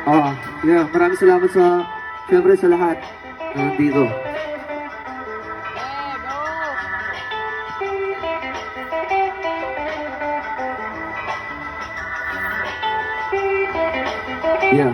Yeah, maraming salamat sa, siyempre sa lahat na nandito. Yeah.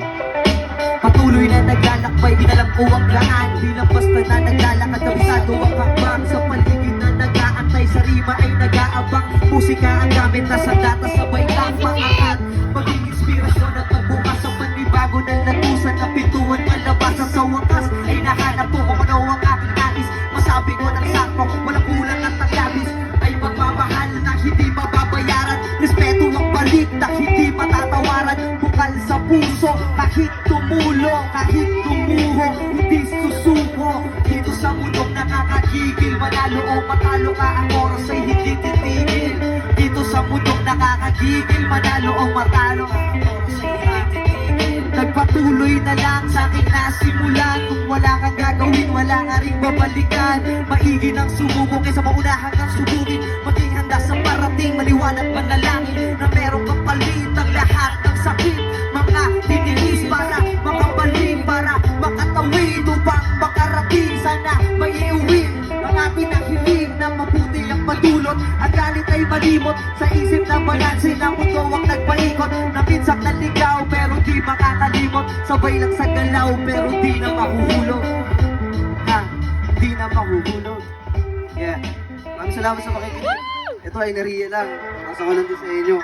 Patuloy na naglalakbay, di alam ko ang daan. Di lang basta na naglalakad, kabisado ang hakbang. Sa paligid na nag-aantay, sa rima ay nag-aabang. Musika ang gamit na sa data, sabay lang maangat. Maging inspirasyon at magbukas sa panibago ng latusan. Na pintuan palabasan sa wakas ay nahanap ko kung ano ang aking nais. Masabi ko ng sakto, walang kulang at ang labis ay magmamahal na hindi mababayaran. Respeto ang balik na hindi matatawaran. Bukal sa puso, kahit tumulong, kahit tumuho, hindi susuko. Dito sa mundong nakakagigil, manalo o matalo ka, ang oras ay hindi titigil. Dito sa mundong nakakagigil, manalo o matalo ka, ang oras ay hindi titigil. Nagpatuloy na lang sa aking nasimulan. Kung wala kang gagawin, wala nga rin babalikan. Maigi ng sumubok kaysa maunahan kang subukin. Maging handa sa parating, maliwanag manalangin na meron kang palit ang lahat ng sakit. Mga tinilis para makabalik, para makatawid upang makarating. Sana maiuwi ang atin ang hiling na mabuti ang madulot. Ang galit ay malimot sa isip na balansin na mundo ang nagpaikot. Na minsan naligaw pero di makakalimot. Sabay lang sa galaw pero di na mahuhulog. Di na mahuhulog. Yeah. Maraming salamat sa pakikinig. Ito ay nariya lang. Nasa ko lang din sa inyo.